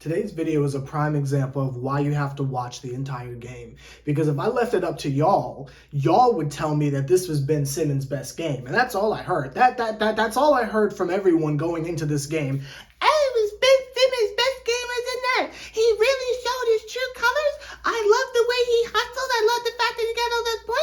Today's video is a prime example of why you have to watch the entire game. Because if I left it up to y'all would tell me that this was Ben Simmons' best game. And that's all I heard. That's all I heard from everyone going into this game. It was Ben Simmons' best game, isn't it? He really showed his true colors. I love the way he hustled. I love the fact that he got all those points.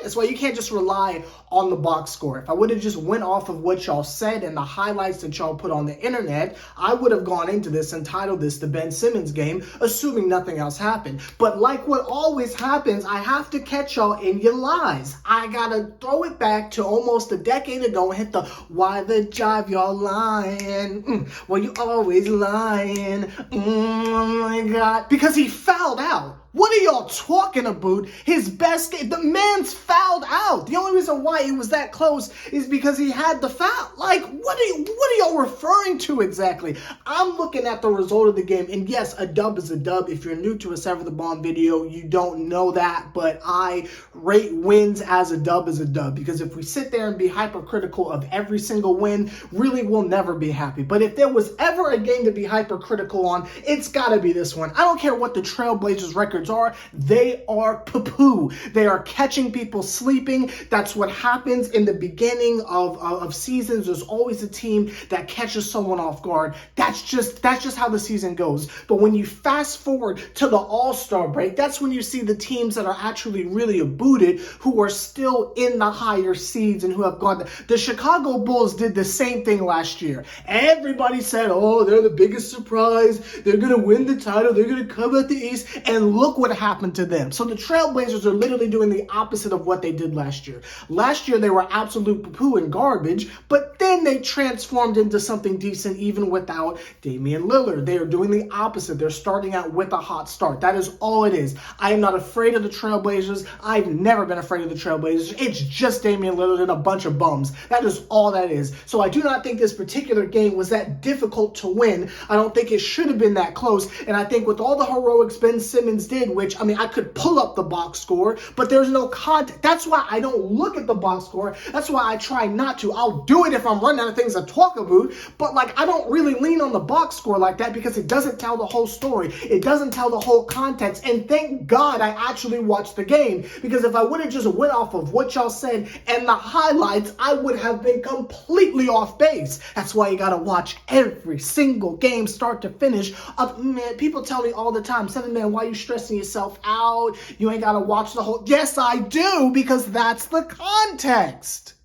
That's why you can't just rely on the box score. If I would have just went off of what y'all said and the highlights that y'all put on the internet, I would have gone into this and titled this the Ben Simmons game, assuming nothing else happened. But like what always happens, I have to catch y'all in your lies. I gotta throw it back to almost a decade ago and hit the why the jive y'all lying? Well, you always lying. Oh my God. Because he fouled out. What are y'all talking about? His best game. The man's fouled out. The only reason why he was that close is because he had the foul. Like, what are y'all referring to exactly? I'm looking at the result of the game, and yes, a dub is a dub. If you're new to a Sever the Bomb video, you don't know that, but I rate wins as a dub because if we sit there and be hypercritical of every single win, really we'll never be happy. But if there was ever a game to be hypercritical on, it's gotta be this one. I don't care what the Trailblazers records are, they are poo-poo. They are catching people sleeping. That's what happens in the beginning of seasons. There's always a team that catches someone off guard. That's just how the season goes. But when you fast forward to the All-Star break, that's when you see the teams that are actually really booted, who are still in the higher seeds and who have gone. The Chicago Bulls did the same thing last year. Everybody said, oh, they're the biggest surprise. They're going to win the title. They're going to come out the East. And look what happened to them. So the Trailblazers are literally doing the opposite of what they did last year. Last year, they were absolute poo-poo and garbage, but then they transformed into something decent even without Damian Lillard. They are doing the opposite. They're starting out with a hot start. That is all it is. I am not afraid of the Trailblazers. I've never been afraid of the Trailblazers. It's just Damian Lillard and a bunch of bums. That is all that is. So I do not think this particular game was that difficult to win. I don't think it should have been that close. And I think with all the heroics Ben Simmons did, which, I mean, I could pull up the box score, but there's no context. That's why I don't look at the box score. That's why I try not to. I'll do it if I'm running out of things to talk about, but like, I don't really lean on the box score like that because it doesn't tell the whole story. It doesn't tell the whole context. And thank God I actually watched the game, because if I would have just went off of what y'all said and the highlights, I would have been completely off base. That's why you gotta watch every single game start to finish. Man, people tell me all the time, Seven Man, why are you stressing yourself out? You ain't gotta watch the whole. Yes, I do, because that's the context.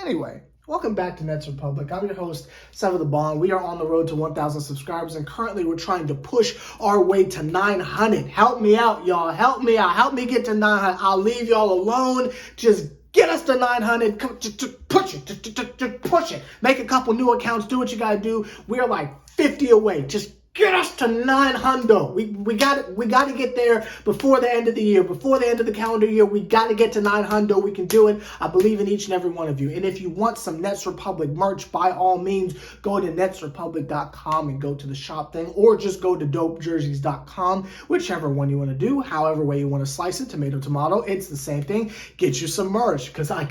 Anyway, welcome back to Nets Republic. I'm your host, Sever the Bond. We are on the road to 1,000 subscribers, and currently we're trying to push our way to 900. Help me out, y'all. Help me out. Help me get to 900. I'll leave y'all alone. Just get us to 900. Come, push it. Push it. Make a couple new accounts. Do what you gotta do. We're like 50 away. Just get us to 900. We got to get there before the end of the year, before the end of the calendar year. We got to get to 900. We can do it. I believe in each and every one of you. And if you want some Nets Republic merch, by all means, go to netsrepublic.com and go to the shop thing, or just go to dopejerseys.com, whichever one you want to do, however way you want to slice it, tomato, it's the same thing. Get you some merch, because I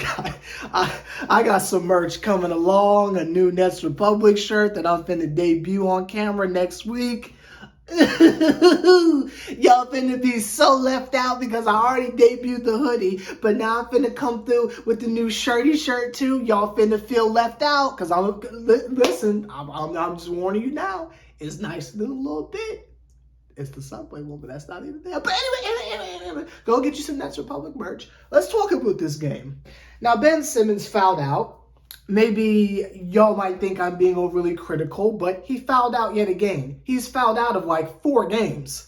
got some merch coming along, a new Nets Republic shirt that I'm finna debut on camera next week. Y'all finna be so left out because I already debuted the hoodie, but now I'm finna come through with the new shirty shirt too. Y'all finna feel left out because I'm just warning you now. It's nicer than a little bit. It's the Subway one, but that's not even there. But anyway, go get you some Nets Republic merch. Let's talk about this game. Now, Ben Simmons fouled out. Maybe y'all might think I'm being overly critical, but he fouled out yet again. He's fouled out of like 4 games.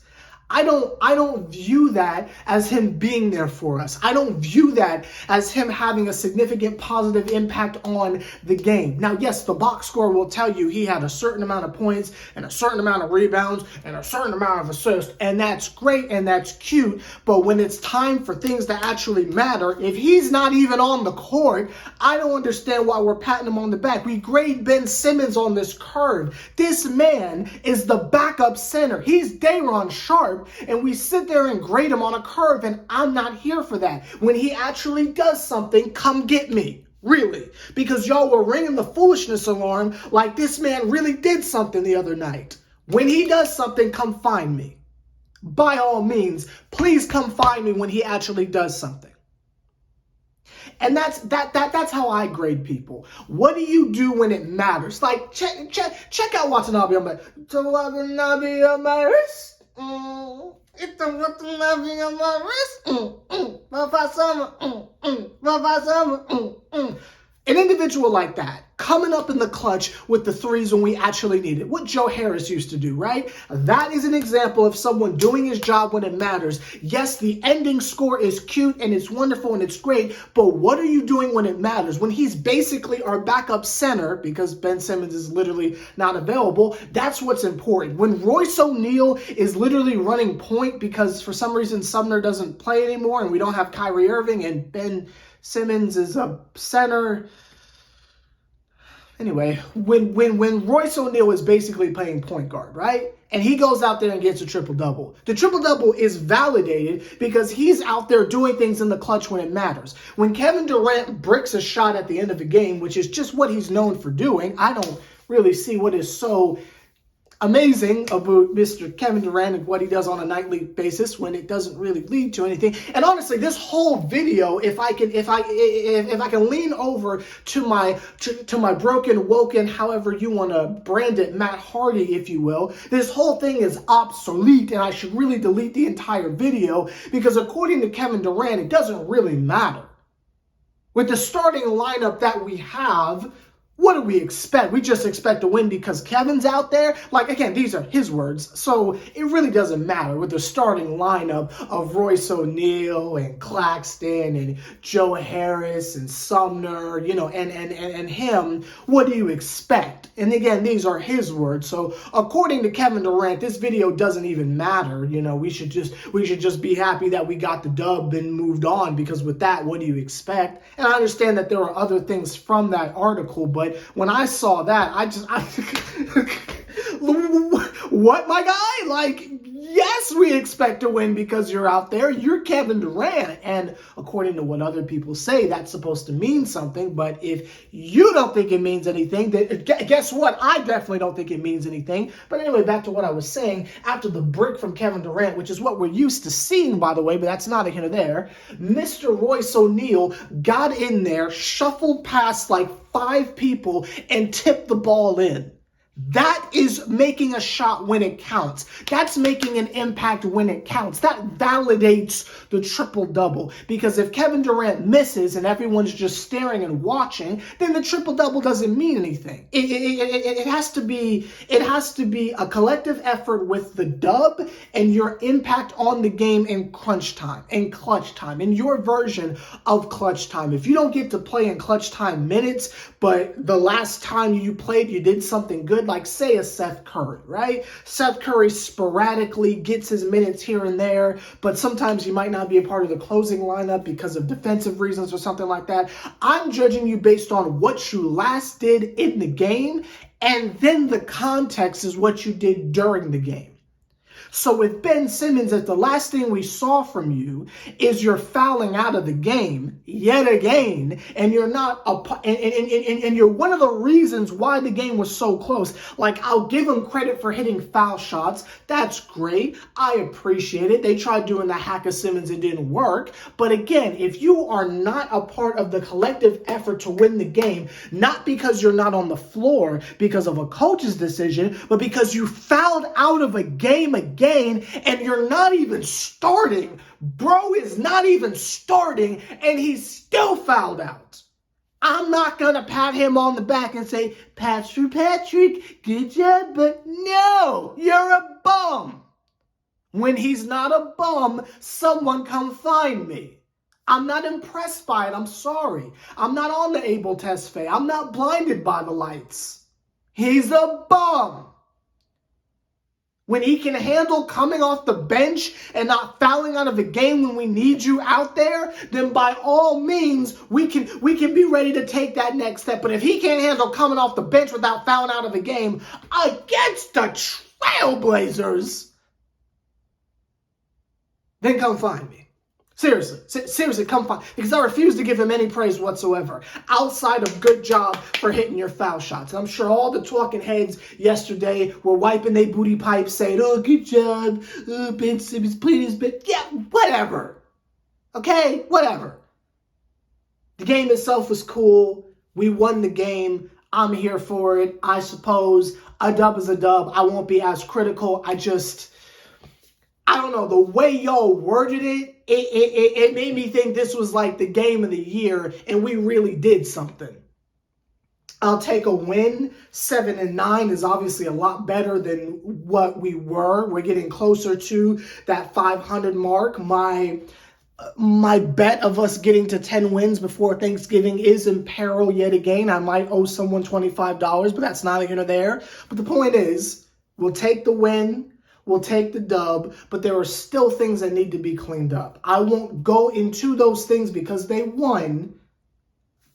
I don't view that as him being there for us. I don't view that as him having a significant positive impact on the game. Now, yes, the box score will tell you he had a certain amount of points and a certain amount of rebounds and a certain amount of assists, and that's great and that's cute. But when it's time for things to actually matter, if he's not even on the court, I don't understand why we're patting him on the back. We grade Ben Simmons on this curve. This man is the backup center. He's Day'Ron Sharpe. And we sit there and grade him on a curve, and I'm not here for that. When he actually does something, come get me. Really. Because y'all were ringing the foolishness alarm like this man really did something the other night. When he does something, come find me. By all means, please come find me when he actually does something. And that's how I grade people. What do you do when it matters? Like, check out Watanabe on my Watanabe on my wrist. It's the Watanabe on my wrist. An individual like that, coming up in the clutch with the threes when we actually need it. What Joe Harris used to do, right? That is an example of someone doing his job when it matters. Yes, the ending score is cute and it's wonderful and it's great, but what are you doing when it matters? When he's basically our backup center, because Ben Simmons is literally not available, that's what's important. When Royce O'Neal is literally running point because for some reason Sumner doesn't play anymore and we don't have Kyrie Irving and Ben Simmons is a center. Anyway, when Royce O'Neal is basically playing point guard, right? And he goes out there and gets a triple-double. The triple-double is validated because he's out there doing things in the clutch when it matters. When Kevin Durant bricks a shot at the end of the game, which is just what he's known for doing, I don't really see what is so amazing about Mr. Kevin Durant and what he does on a nightly basis when it doesn't really lead to anything. And honestly, this whole video, if I can lean over to my broken, woken, however you want to brand it, Matt Hardy, if you will, this whole thing is obsolete and I should really delete the entire video because according to Kevin Durant, it doesn't really matter. With the starting lineup that we have, what do we expect? We just expect to win because Kevin's out there? Like, again, these are his words. So it really doesn't matter with the starting lineup of Royce O'Neal and Claxton and Joe Harris and Sumner, you know, and him. What do you expect? And again, these are his words. So according to Kevin Durant, this video doesn't even matter. You know, we should just be happy that we got the dub and moved on because with that, what do you expect? And I understand that there are other things from that article, but when I saw that, what, my guy? Like, yes, we expect to win because you're out there. You're Kevin Durant. And according to what other people say, that's supposed to mean something. But if you don't think it means anything, then guess what? I definitely don't think it means anything. But anyway, back to what I was saying. After the brick from Kevin Durant, which is what we're used to seeing, by the way, but that's not a hint of there, Mr. Royce O'Neal got in there, shuffled past like 5 people, and tipped the ball in. That is making a shot when it counts. That's making an impact when it counts. That validates the triple-double. Because if Kevin Durant misses and everyone's just staring and watching, then the triple-double doesn't mean anything. It has to be a collective effort with the dub and your impact on the game in crunch time, in clutch time, in your version of clutch time. If you don't get to play in clutch time minutes, but the last time you played, you did something good, like say a Seth Curry, right? Seth Curry sporadically gets his minutes here and there, but sometimes you might not be a part of the closing lineup because of defensive reasons or something like that. I'm judging you based on what you last did in the game, and then the context is what you did during the game. So with Ben Simmons, if the last thing we saw from you is you're fouling out of the game yet again, and you're not and you're one of the reasons why the game was so close. Like, I'll give him credit for hitting foul shots. That's great. I appreciate it. They tried doing the hack of Simmons. It didn't work. But again, if you are not a part of the collective effort to win the game, not because you're not on the floor because of a coach's decision, but because you fouled out of a game again, and you're not even starting. Bro is not even starting, and he's still fouled out. I'm not going to pat him on the back and say, Patrick, good job, but no, you're a bum. When he's not a bum, someone come find me. I'm not impressed by it. I'm sorry. I'm not on the Abel Tesfaye. I'm not blinded by the lights. He's a bum. When he can handle coming off the bench and not fouling out of the game when we need you out there, then by all means, we can be ready to take that next step. But if he can't handle coming off the bench without fouling out of the game against the Trailblazers, then come find me. Seriously, come find, because I refuse to give him any praise whatsoever outside of good job for hitting your foul shots. And I'm sure all the talking heads yesterday were wiping their booty pipes saying, "Oh, good job, Ben Simmons played his best." Yeah, whatever. Okay, whatever. The game itself was cool. We won the game. I'm here for it. I suppose a dub is a dub. I won't be as critical. I don't know, the way y'all worded it made me think this was like the game of the year and we really did something. I'll take a win. 7-9 is obviously a lot better than what we were. We're getting closer to that 500 mark. My bet of us getting to 10 wins before Thanksgiving is in peril yet again. I might owe someone $25, but that's neither here nor there. But the point is, we'll take the win. We'll take the dub, but there are still things that need to be cleaned up. I won't go into those things because they won,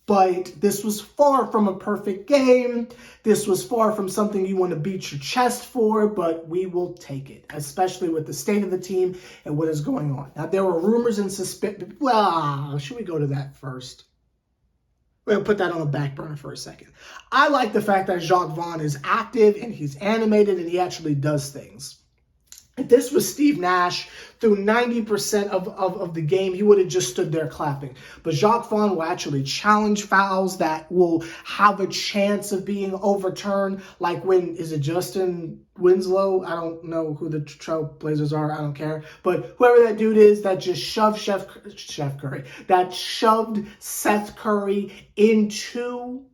but this was far from a perfect game. This was far from something you want to beat your chest for, but we will take it, especially with the state of the team and what is going on. Now, there were rumors and suspicion. Well, should we go to that first? We'll put that on the back burner for a second. I like the fact that Jacques Vaughn is active and he's animated and he actually does things. If this was Steve Nash through 90% of the game, he would have just stood there clapping. But Jacques Vaughn will actually challenge fouls that will have a chance of being overturned. Like when, is it Justin Winslow? I don't know who the Trailblazers are. I don't care. But whoever that dude is that just shoved shoved Seth Curry into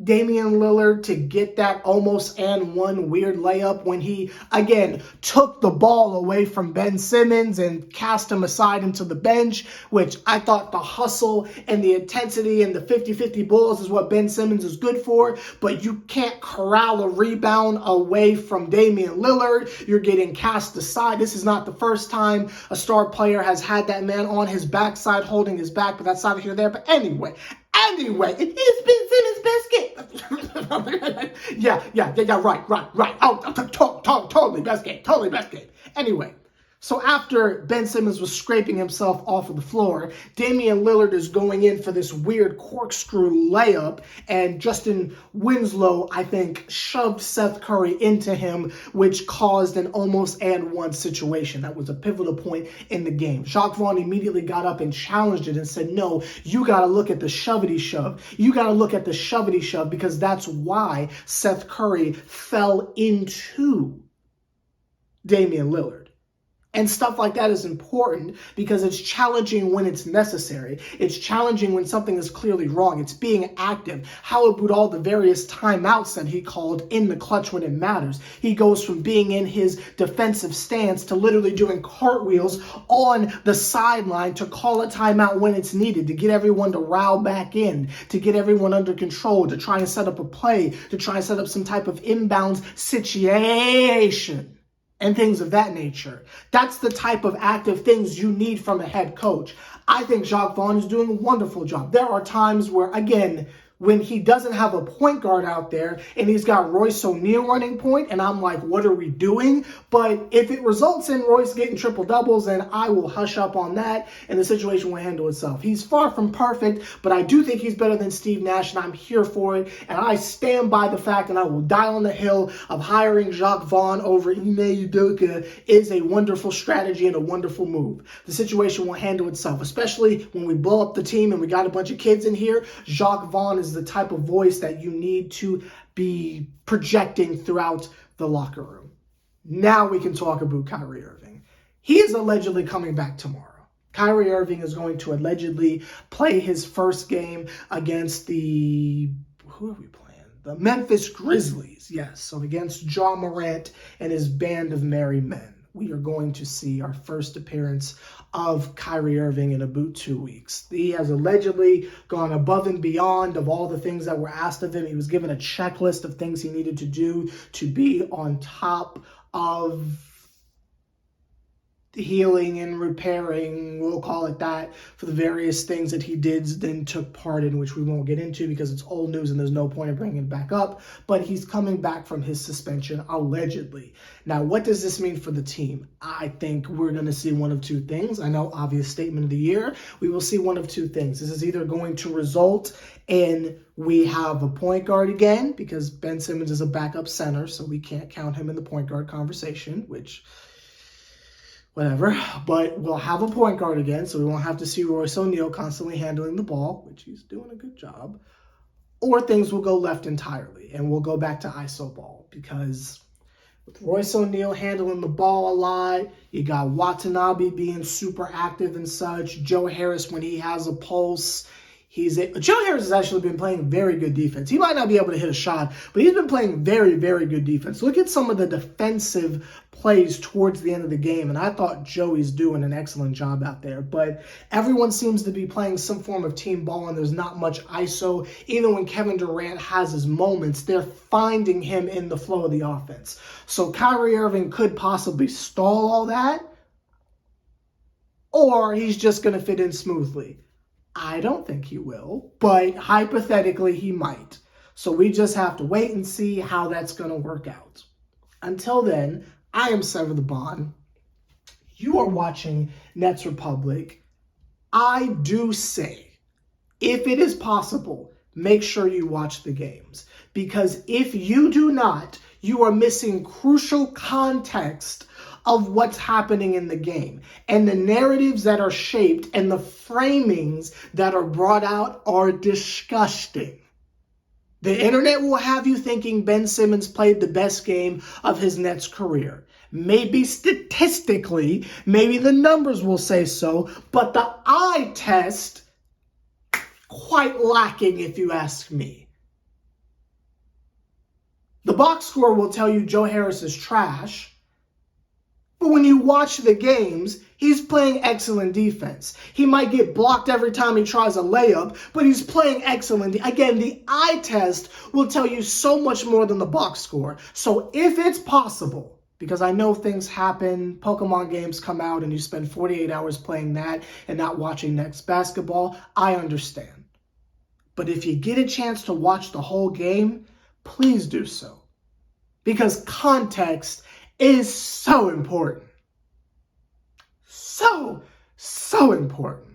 Damian Lillard to get that almost and one weird layup when he, again, took the ball away from Ben Simmons and cast him aside into the bench, which I thought the hustle and the intensity and the 50-50 balls is what Ben Simmons is good for, but you can't corral a rebound away from Damian Lillard. You're getting cast aside. This is not the first time a star player has had that man on his backside holding his back, but that's neither here nor there. But anyway, it is Ben Simmons' best game. Yeah, right. Oh, totally best game. Anyway, so after Ben Simmons was scraping himself off of the floor, Damian Lillard is going in for this weird corkscrew layup, and Justin Winslow, I think, shoved Seth Curry into him, which caused an almost and one situation. That was a pivotal point in the game. Jacques Vaughn immediately got up and challenged it and said, no, you got to look at the shovity shove. You got to look at the shovity shove because that's why Seth Curry fell into Damian Lillard. And stuff like that is important because it's challenging when it's necessary. It's challenging when something is clearly wrong. It's being active. How about all the various timeouts that he called in the clutch when it matters? He goes from being in his defensive stance to literally doing cartwheels on the sideline to call a timeout when it's needed, to get everyone to row back in, to get everyone under control, to try and set up a play, to try and set up some type of inbounds situation. And things of that nature. That's the type of active things you need from a head coach. I think Jacques Vaughn is doing a wonderful job. There are times where, again, when he doesn't have a point guard out there and he's got Royce O'Neal running point, and I'm like, what are we doing? But if it results in Royce getting triple doubles, then I will hush up on that and the situation will handle itself. He's far from perfect, but I do think he's better than Steve Nash, and I'm here for it. And I stand by the fact, and I will die on the hill of hiring Jacques Vaughn over Ime Udoka is a wonderful strategy and a wonderful move. The situation will handle itself, especially when we blow up the team and we got a bunch of kids in here. Jacques Vaughn is the type of voice that you need to be projecting throughout the locker room. Now we can talk about Kyrie Irving. He is allegedly coming back tomorrow. Kyrie Irving is going to allegedly play his first game against who are we playing? The Memphis Grizzlies. Yes, so against Ja Morant and his band of merry men. We are going to see our first appearance of Kyrie Irving in about 2 weeks. He has allegedly gone above and beyond of all the things that were asked of him. He was given a checklist of things he needed to do to be on top of healing and repairing, we'll call it that, for the various things that he did then took part in, which we won't get into because it's old news and there's no point in bringing it back up. But he's coming back from his suspension, allegedly. Now, what does this mean for the team? I think we're going to see one of two things. I know, obvious statement of the year. We will see one of two things. This is either going to result in we have a point guard again, because Ben Simmons is a backup center, so we can't count him in the point guard conversation, which... whatever, but we'll have a point guard again, so we won't have to see Royce O'Neal constantly handling the ball, which he's doing a good job, or things will go left entirely, and we'll go back to iso ball, because with Royce O'Neal handling the ball a lot, you got Watanabe being super active and such, Joe Harris, when he has a pulse, Joe Harris has actually been playing very good defense. He might not be able to hit a shot, but he's been playing very, very good defense. Look at some of the defensive plays towards the end of the game, and I thought Joey's doing an excellent job out there. But everyone seems to be playing some form of team ball, and there's not much ISO. Even when Kevin Durant has his moments, they're finding him in the flow of the offense. So Kyrie Irving could possibly stall all that, or he's just going to fit in smoothly. I don't think he will, but hypothetically he might. So we just have to wait and see how that's going to work out. Until then, I am Sever the Bond. You are watching Nets Republic. I do say, if it is possible, make sure you watch the games. Because if you do not, you are missing crucial context of what's happening in the game. And the narratives that are shaped and the framings that are brought out are disgusting. The internet will have you thinking Ben Simmons played the best game of his Nets career. Maybe statistically, maybe the numbers will say so, but the eye test, quite lacking if you ask me. The box score will tell you Joe Harris is trash. But when you watch the games, he's playing excellent defense. He might get blocked every time he tries a layup, but he's playing excellent. Again, the eye test will tell you so much more than the box score. So if it's possible, because I know things happen, Pokemon games come out and you spend 48 hours playing that and not watching Nets basketball, I understand. But if you get a chance to watch the whole game, please do so. Because context is so important. So important.